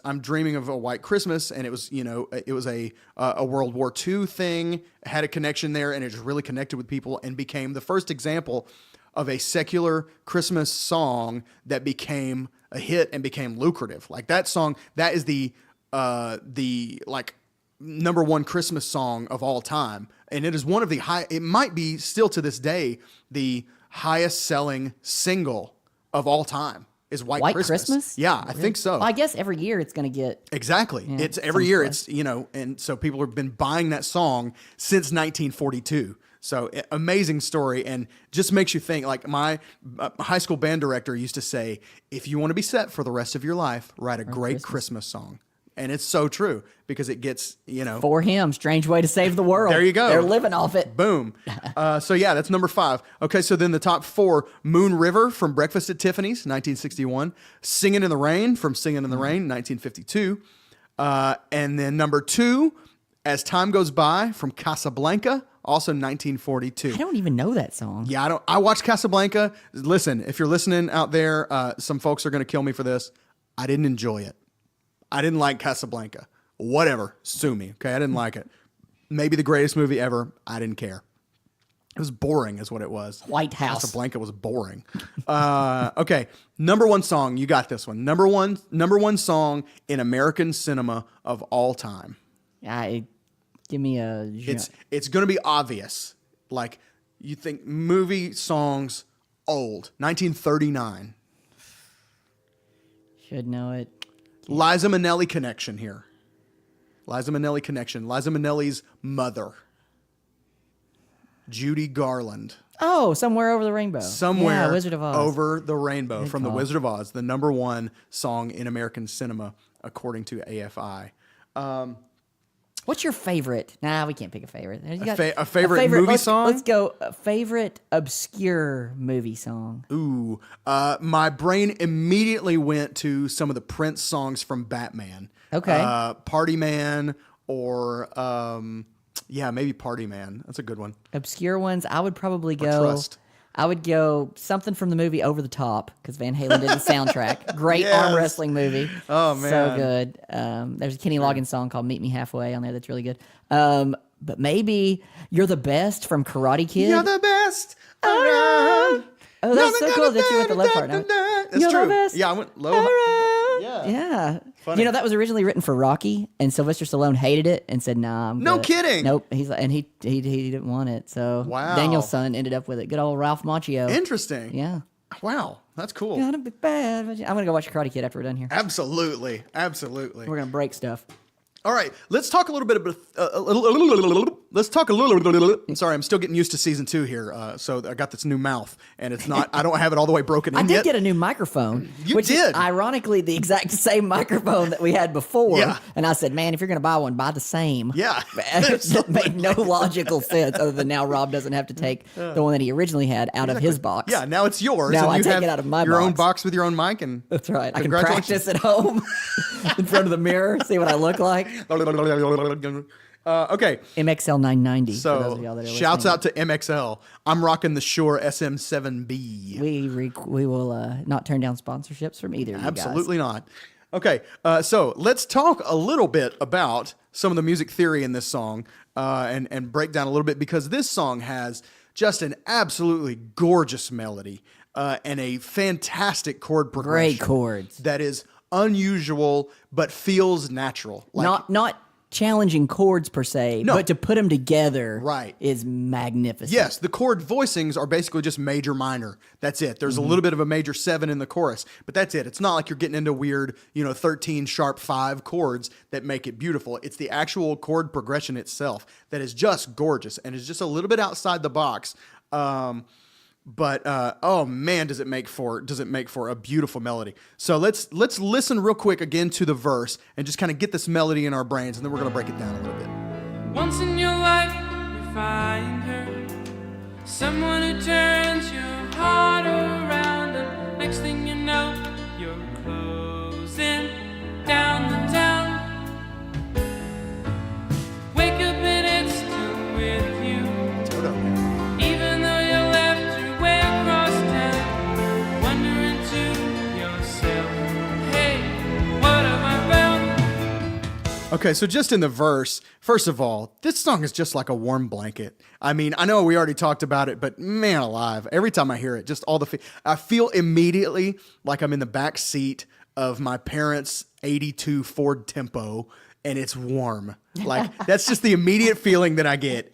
I'm dreaming of a white Christmas, and it was, it was a World War II thing, had a connection there, and it just really connected with people and became the first example of a secular Christmas song that became a hit and became lucrative. Like, that song, that is the like number one Christmas song of all time. And it is one of the it might be still to this day, the highest selling single of all time. Is White Christmas. Yeah, I think so. Well, I guess every year it's going to get. Exactly. Yeah, It's every some year. play. It's, and so people have been buying that song since 1942. So amazing story, and just makes you think. Like, my high school band director used to say, if you want to be set for the rest of your life, write a great Christmas song. And it's so true because it gets, For Him, Strange Way to Save the World. There you go. They're living off it. Boom. So yeah, that's number 5. Okay, so then the top 4, Moon River from Breakfast at Tiffany's, 1961. Singin' in the Rain from Singin' in the Rain, 1952. And then number 2, As Time Goes By from Casablanca, also 1942. I don't even know that song. Yeah, I watched Casablanca. Listen, if you're listening out there, some folks are going to kill me for this. I didn't enjoy it. I didn't like Casablanca. Whatever. Sue me. Okay, I didn't like it. Maybe the greatest movie ever. I didn't care. It was boring is what it was. White House. Casablanca was boring. Okay, number 1 song. You got this one. Number one song in American cinema of all time. Give me a. It's going to be obvious. Like, you think movie songs old. 1939. Should know it. Liza Minnelli connection here. Liza Minnelli connection. Liza Minnelli's mother. Judy Garland. Oh, Somewhere Over the Rainbow. Somewhere Yeah, Wizard of Oz. Over the Rainbow from The call. Wizard of Oz, the number one song in American cinema, according to AFI. What's your favorite? Nah, we can't pick a favorite. You got a favorite movie song? Let's go. A favorite obscure movie song. Ooh, my brain immediately went to some of the Prince songs from Batman. Okay. Party Man or, maybe Party Man. That's a good one. Obscure ones. I would probably go. Trust. I would go something from the movie Over the Top because Van Halen did the soundtrack. Great arm Yes. wrestling movie. Oh, man. So good. There's a Kenny Loggins song called Meet Me Halfway on there that's really good. But maybe You're the Best from Karate Kid. You're the best around. Oh, that's so cool that you went the low part. Huh? That's You're the true. best Yeah, I went low. around. Yeah. Yeah. Funny. You know, that was originally written for Rocky, and Sylvester Stallone hated it and said, "Nah, I'm No good." kidding. Nope. He didn't want it. So Wow. Daniel's son ended up with it. Good old Ralph Macchio. Interesting. Yeah. Wow, that's cool. Gotta be bad. I'm gonna go watch Karate Kid after we're done here. Absolutely. We're gonna break stuff. All right, let's talk a little bit about. Let's talk a little. Sorry, I'm still getting used to season 2 here. So I got this new mouth, and it's not. I don't have it all the way broken in I did yet. get a new microphone. You which did. Is ironically the exact same microphone that we had before. Yeah. And I said, man, if you're gonna buy one, buy the same. Yeah. That made no logical sense other than now Rob doesn't have to take the one that he originally had out of his box. Yeah, now it's yours. Now and I you take have it out of my your own box. box with your own mic, and That's right. I can Congratulations. practice at home in front of the mirror, see what I look like. Okay. MXL 990. for those So of y'all that are shouts listening. out to MXL. I'm rocking the Shure SM7B. We will not turn down sponsorships from either of you guys. Absolutely not. Okay, so let's talk a little bit about some of the music theory in this song and break down a little bit, because this song has just an absolutely gorgeous melody and a fantastic chord progression. Great chords. That is unusual but feels natural. Like, Not challenging chords per se, No. but to put them together Right. is magnificent. yes, the chord voicings are basically just major minor. That's it. There's a little bit of a major 7 in the chorus, but that's it. It's not like you're getting into weird, 13 sharp 5 chords that make it beautiful. It's the actual chord progression itself that is just gorgeous and is just a little bit outside the box. But oh man, does it make for a beautiful melody. So let's listen real quick again to the verse and just kind of get this melody in our brains, and then we're gonna break it down a little bit. Once in your life, you find her. Someone who turns your heart around, and next thing you know, you're closing down the town. Wake up and it's still with you. Toto. Even though you left your way across town, wondering to yourself, hey, what have I found? Okay, so just in the verse, first of all, this song is just like a warm blanket. I mean, I know we already talked about it, but man alive, every time I hear it, just all I feel immediately like I'm in the back seat of my parents' 82 Ford Tempo, and it's warm. Like, that's just the immediate feeling that I get.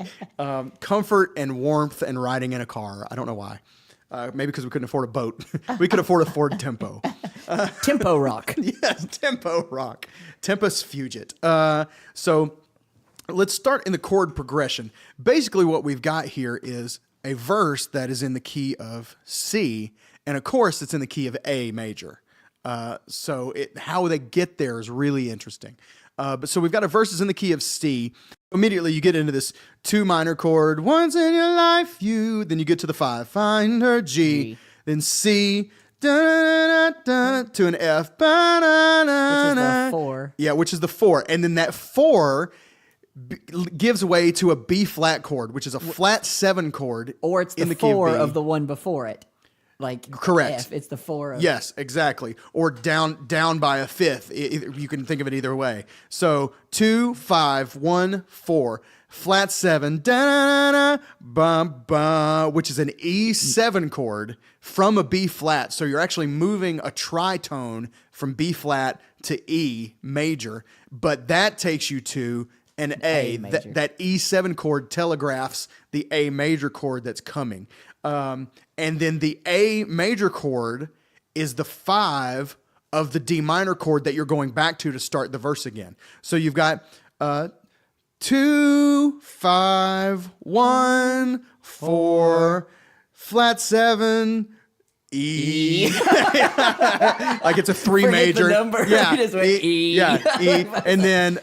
Comfort and warmth and riding in a car. I don't know why. Maybe because we couldn't afford a boat. We could afford a Ford Tempo. Tempo rock. Yes, Tempo Rock. Tempus Fugit. So let's start in the chord progression. Basically, what we've got here is a verse that is in the key of C and a chorus that's in the key of A major. So how they get there is really interesting. But so we've got a verse in the key of C. Immediately you get into this 2 minor chord. Once in your life, then you get to the 5. Find her G. Then C. Da, da, da, da, to an F. Ba, da, da, Which is da. the 4. Yeah, which is the 4. And then that 4 gives way to a B flat chord, which is a flat 7 chord. Or it's in the key 4 B. of the one before it. Like Correct. F, it's the 4 of Yes, exactly. Or down by a 5th. You can think of it either way. So 2, 5, 1, 4, flat 7, da da da, bum bum, which is an E7 chord from a B flat. So you're actually moving a tritone from B flat to E major, but that takes you to an A A. major. That E7 chord telegraphs the A major chord that's coming. And then the A major chord is the 5 of the D minor chord that you're going back to start the verse again. So you've got 2, 5, 1, 4, flat 7, E. Like it's a 3 Forget major. the number. Yeah. You just went E. Yeah. E. And then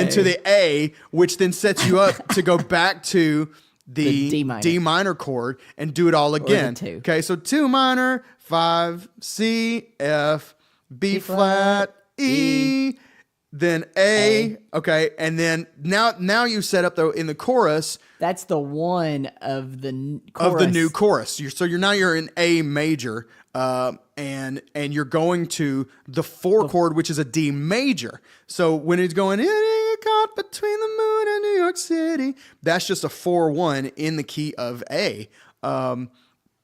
to the A, which then sets you up to go back to the D minor. chord and do it all again. 2. Okay. So 2 minor, 5, C, F, B flat, E, then A. Okay. And then now you set up though in the chorus. That's the one of the chorus. Of the new chorus. You're in A major, and you're going to the 4 chord, which is a D major. So when it's going, caught between the moon and New York City, that's just a 4-1 in the key of A. And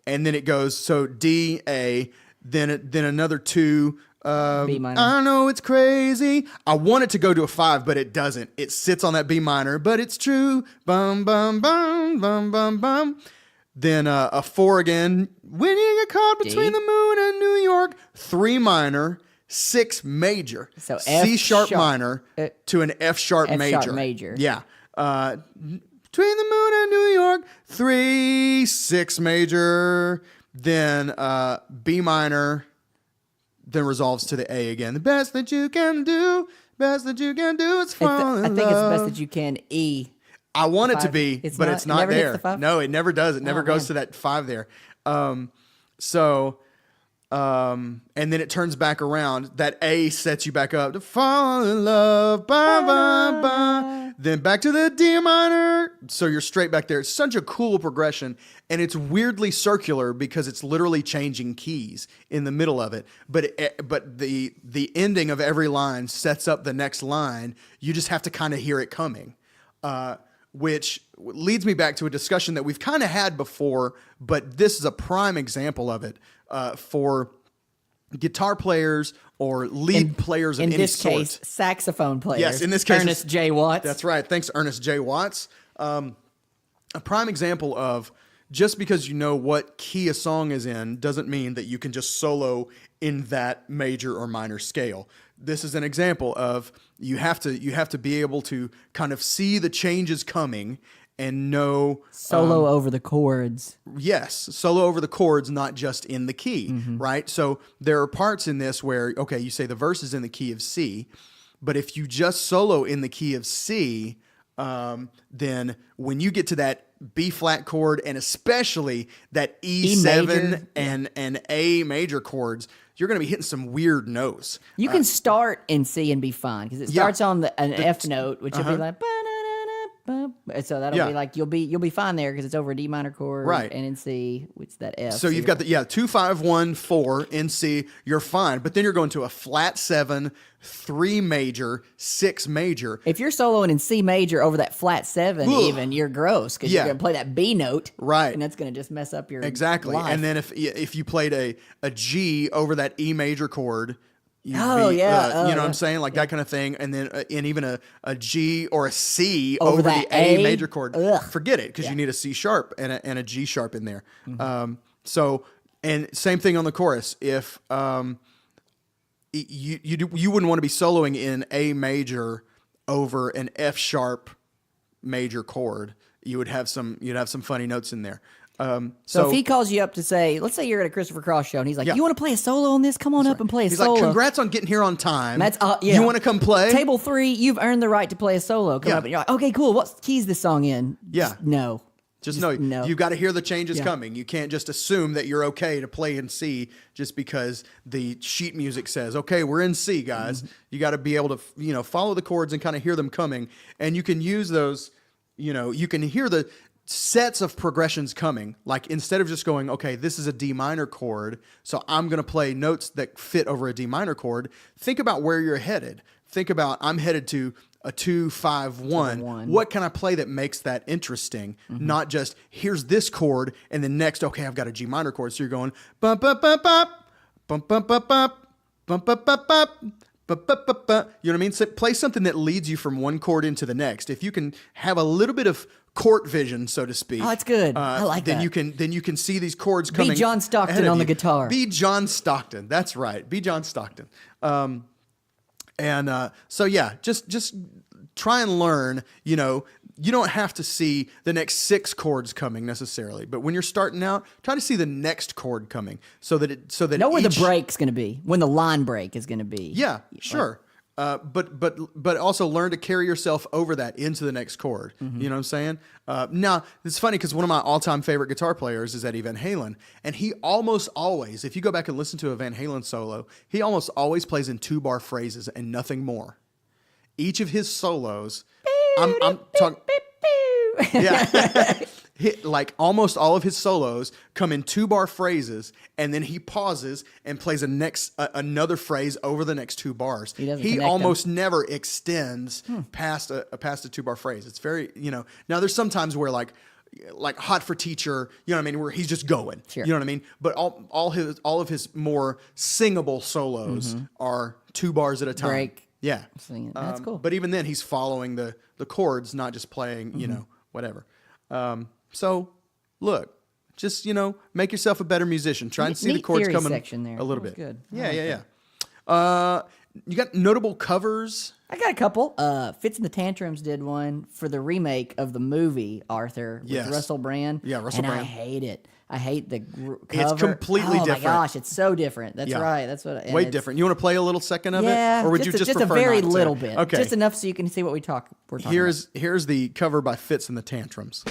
then it goes, so D, A, then another 2, B minor. I know it's crazy. I want it to go to a 5, but it doesn't. It sits on that B minor, but it's true. Bum, bum, bum, bum, bum, bum. Then a 4 again. When you get caught between D. the moon and New York. 3 minor, 6 major. So C F sharp minor to an F sharp F major. sharp major. Yeah. Between the moon and New York. 3, 6 major. Then B minor. Then resolves to the A again. The best that you can do is fall in I think it's love. best that you can E. I want it to 5. be, It's but not- it's it not never hits there. the 5? No, it never does. It never goes to that 5 there. And then it turns back around. That A sets you back up to fall in love. Bye, bye, bye. Then back to the D minor. So you're straight back there. It's such a cool progression. And it's weirdly circular because it's literally changing keys in the middle of it. But the ending of every line sets up the next line. You just have to kind of hear it coming. Which leads me back to a discussion that we've kind of had before, but this is a prime example of it for guitar players or lead players of In any this sort. case, saxophone players. Yes, in this case, Ernest J. Watts. That's right. Thanks, Ernest J. Watts. A prime example of just because you know what key a song is in doesn't mean that you can just solo in that major or minor scale. This is an example of you have to be able to kind of see the changes coming and know Solo over the chords. yes, solo over the chords, not just in the key, Mm-hmm. right? So there are parts in this where, okay, you say the verse is in the key of C, but if you just solo in the key of C, then when you get to that B flat chord and especially that E7 major. and A major chords, you're going to be hitting some weird notes. You can start in C and be fine because it starts on an F note, which will be like. So that'll be like you'll be fine there because it's over a D minor chord, Right. And in C, which is that F. So you've got 2, 5, 1, 4 in C. You're fine, but then you're going to a flat 7, 3 major, 6 major. If you're soloing in C major over that flat 7, Ugh. even you're gross because Yeah. you're gonna play that B note, Right. And that's gonna just mess up your Exactly. life. And then if you played a G over that E major chord, you'd Oh, be, yeah. you Oh, know what yeah. I'm saying? Like that kind of thing. And then and even a G or a C Over over that the A A? major chord. Ugh. Forget it because you need a C sharp and a G sharp in there. Mm-hmm. So, and same thing on the chorus. If you wouldn't want to be soloing in A major over an F sharp major chord, you'd have some funny notes in there. So if he calls you up to say, let's say you're at a Christopher Cross show and he's like, Yeah. "You want to play a solo on this? Come on up and play a He's solo." like, congrats on getting here on time. That's yeah. You want to come play? Table 3, you've earned the right to play a solo. Come Yeah. up and you're like, "Okay, cool. What key is this song in?" Yeah. Just no. Just know no. you've got to hear the changes Yeah. coming. You can't just assume that you're okay to play in C just because the sheet music says, okay, we're in C, guys. Mm-hmm. You got to be able to, follow the chords and kind of hear them coming. And you can use those, you can hear the sets of progressions coming. Like instead of just going, okay, this is a D minor chord, so I'm going to play notes that fit over a D minor chord. Think about where you're headed. Think about, I'm headed to a 2, 5, 1. What can I play that makes that interesting? Not just here's this chord and then next, okay, I've got a G minor chord. So you're going bump, bump, bump, bump, bump, bump, bump, bump, bump, bump, bump, You know what I mean? So play something that leads you from one chord into the next. If you can have a little bit of court vision, so to speak. Oh, that's good. I like then that. Then you can see these chords coming. Be John Stockton ahead of on the you. guitar. Be John Stockton. That's right. Be John Stockton. So yeah, just try and learn. You know, you don't have to see the next 6 chords coming necessarily, but when you're starting out, try to see the next chord coming so that Know where the each- break's going to be, when the line break is going to be. Yeah, sure. But also learn to carry yourself over that into the next chord. Mm-hmm. You know what I'm saying? Now, it's funny because one of my all-time favorite guitar players is Eddie Van Halen. And he almost always, if you go back and listen to a Van Halen solo, he almost always plays in 2-bar phrases and nothing more. Each of his solos, I'm talking... Yeah. Like almost all of his solos come in 2-bar phrases, and then he pauses and plays another phrase over the next 2 bars. He doesn't He connect almost never extends past a 2-bar phrase. It's very, now there's sometimes where like Hot for Teacher, you know what I mean, where he's just going. Sure. You know what I mean? But all of his more singable solos are 2 bars at a time. Break. Yeah. Singing. That's cool. But even then he's following the chords, not just playing, whatever. So, look, just, make yourself a better musician. Try and see the Neat chords theory coming section there. a little That was bit. good. Yeah. You got notable covers? I got a couple. Fitz and the Tantrums did one for the remake of the movie Arthur with Yes. Russell Brand. Yeah, Russell and Brand. I hate it. I hate the cover. It's completely different. Oh my gosh, it's so different. That's Yeah. right. That's what. and Way it's- different. You want to play a little second of Yeah, it? Or would you just a prefer very not to? little bit, Okay. just enough so you can see what we're talking. Here's the cover by Fitz and the Tantrums.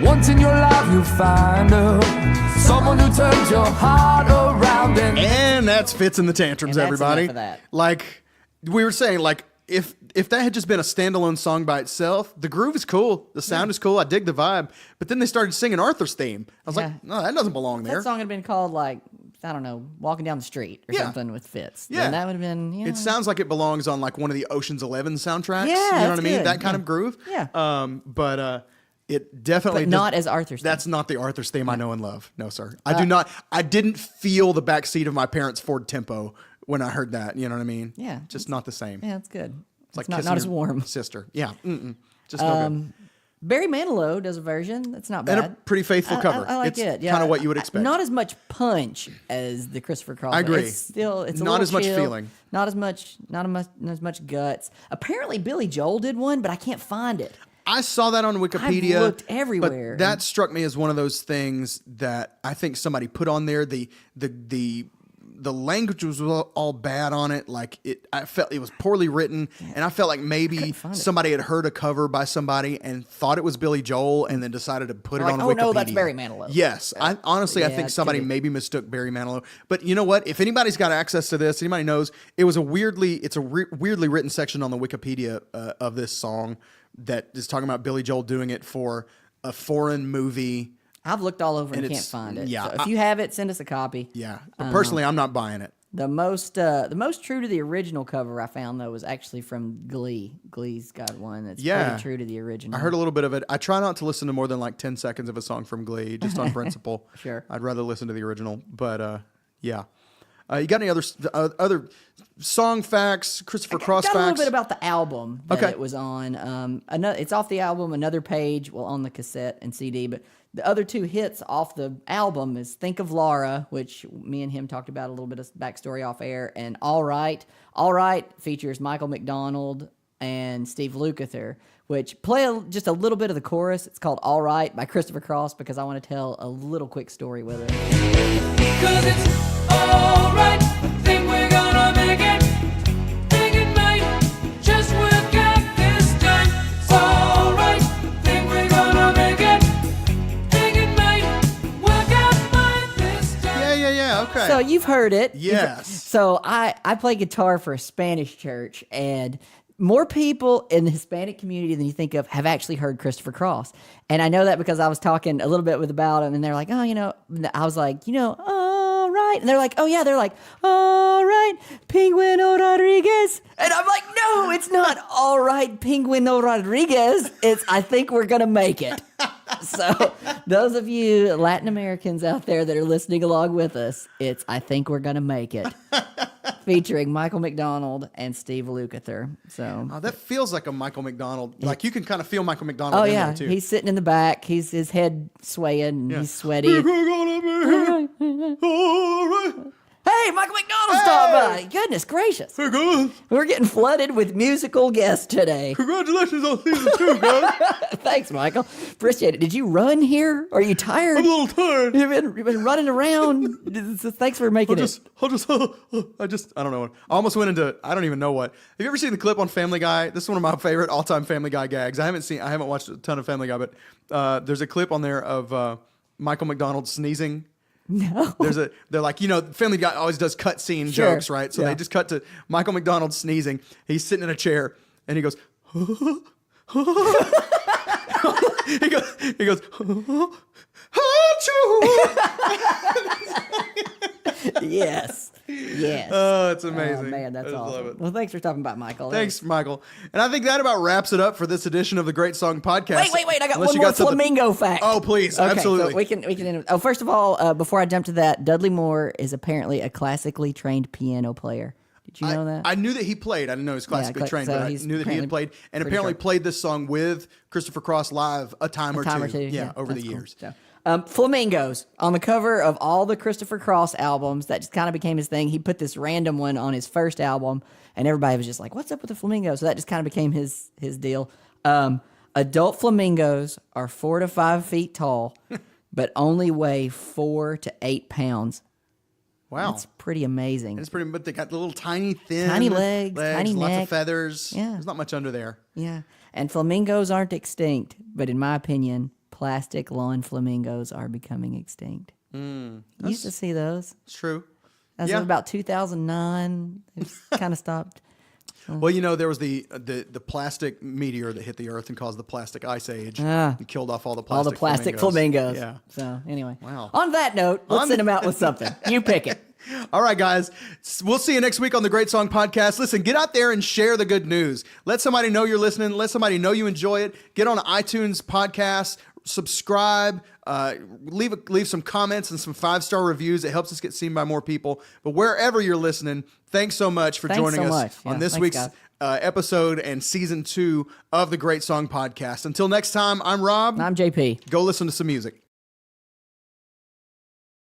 Once in your life you'll find someone who turns your heart around And that's Fitz and the Tantrums, And that's everybody. enough of that. Like we were saying, like if that had just been a standalone song by itself, the groove is cool, the sound is cool, I dig the vibe. But then they started singing Arthur's theme. I was Yeah. like, no, that doesn't belong there. That song had been called like, I don't know, Walking Down the Street or Yeah. something with Fitz. Yeah. Then that would have been. It sounds like it belongs on like one of the Ocean's 11 soundtracks. Yeah, you know what I that's mean? good. That kind Yeah. of groove. Yeah. But it definitely But not as Arthur's theme. That's not the Arthur's theme I know and love. No, sir. I do not. I didn't feel the backseat of my parents' Ford Tempo when I heard that. You know what I mean? Yeah. Just not the same. Yeah, it's good. It's like not kissing as your warm. sister. Yeah. Just no good. Barry Manilow does a version. That's not bad. And a pretty faithful cover. I like It's it. Yeah, kind of what you would expect. Not as much punch as the Christopher Cross. I agree. It's still, it's a Not little as much chill, feeling. Not as much guts. Apparently, Billy Joel did one, but I can't find it. I saw that on Wikipedia. I've looked everywhere. But that struck me as one of those things that I think somebody put on there. The language was all bad on it. Like I felt it was poorly written, and I felt like maybe find it. somebody had heard a cover by somebody and thought it was Billy Joel, and then decided to put it Like, on oh, Wikipedia. no, that's Barry Manilow. Yes, I honestly I Yeah, think it somebody could be. maybe mistook Barry Manilow. But you know what? If anybody's got access to this, anybody knows, it's a weirdly written section on the Wikipedia of this song that is talking about Billy Joel doing it for a foreign movie. I've looked all over and And can't it's- find it. yeah, So if you have it, send us a copy. Yeah, but personally, I'm not buying it. The most true to the original cover I found though was actually from Glee. Glee's got one that's Yeah. pretty true to the original. I heard a little bit of it. I try not to listen to more than like 10 seconds of a song from Glee, just on principle. Sure. I'd rather listen to the original. But yeah. You got any other song facts, Christopher Cross got a little facts? bit about the album that Okay. it was on. It's off the album. Another page, well, on the cassette and CD, but the other 2 hits off the album is "Think of Laura," which me and him talked about a little bit of backstory off air, and "All Right." "All Right" features Michael McDonald and Steve Lukather, which play just a little bit of the chorus. It's called "All Right" by Christopher Cross because I want to tell a little quick story with it. 'Cause it's alright, think we're gonna make it. Think it might just work out this time. It's alright, think we're gonna make it. Think it might work out fine this time. Yeah. Okay. So you've heard it. Yes. So I play guitar for a Spanish church, and more people in the Hispanic community than you think of have actually heard Christopher Cross. And I know that because I was talking a little bit about him, and they're like, oh, I was like, all right. right. And they're like, oh, yeah. They're like, all right, Penguino Rodriguez. And I'm like, no, it's not all right, Penguino Rodriguez. It's I think we're going to make it. So those of you Latin Americans out there that are listening along with us, it's I think we're going to make it. Featuring Michael McDonald and Steve Lukather. So Oh, that feels like a Michael McDonald. Like you can kind of feel Michael McDonald oh in yeah, there too. he's sitting in the back. His head swaying. And he's sweaty. We're gonna be here. All right. Hey, Michael McDonald's stopped by. Goodness gracious. Hey, guys. We're getting flooded with musical guests today. Congratulations on season 2, guys. Thanks, Michael. Appreciate it. Did you run here? Are you tired? I'm a little tired. You've been running around. So thanks for making it. I don't know. I almost went into, I don't even know what. Have you ever seen the clip on Family Guy? This is one of my favorite all-time Family Guy gags. I haven't watched a ton of Family Guy, but there's a clip on there of Michael McDonald sneezing. No. They're like, Family Guy always does cut scene Sure. jokes, right? So Yeah. they just cut to Michael McDonald sneezing. He's sitting in a chair and he goes, he goes, Yes. Yes. oh, it's amazing. Oh, man, that's I just awesome. love it. Well, thanks for stopping by, Michael. Thanks, Michael. And I think that about wraps it up for this edition of the Great Song Podcast. Wait. I got Unless one you more something- flamingo fact. Oh, please. Okay, Absolutely. So we can. Oh, first of all, before I jump to that, Dudley Moore is apparently a classically trained piano player. Did you know that? I knew that he played. I didn't know he was classically trained, so but I he's knew that he had played and pretty apparently sharp. played this song with Christopher Cross live a time or two. Yeah, over the that's cool. years. So, flamingos on the cover of all the Christopher Cross albums. That just kind of became his thing. He put this random one on his first album, and everybody was just like, "What's up with the flamingo?" So that just kind of became his deal. Adult flamingos are 4 to 5 feet tall, but only weigh 4 to 8 pounds. Wow. That's pretty amazing. It's pretty, but they got the little tiny thin Tiny legs, tiny lots neck. of feathers. Yeah. There's not much under there. Yeah. And flamingos aren't extinct, but in my opinion, plastic lawn flamingos are becoming extinct. You used to see those. It's true. As Yeah. of about 2009, it's kind of stopped. Well, there was the plastic meteor that hit the Earth and caused the plastic ice age and killed off all the plastic flamingos. Yeah. So anyway, Wow. On that note, let's send them out with something. You pick it. All right, guys. We'll see you next week on the Great Song Podcast. Listen, get out there and share the good news. Let somebody know you're listening. Let somebody know you enjoy it. Get on iTunes Podcasts. Subscribe. Leave some comments and some 5-star reviews. It helps us get seen by more people. But wherever you're listening, thanks so much for joining so us much. on Yeah, this thanks, week's guys. episode and season 2 of the Great Song Podcast. Until next time, I'm Rob. I'm JP. Go listen to some music.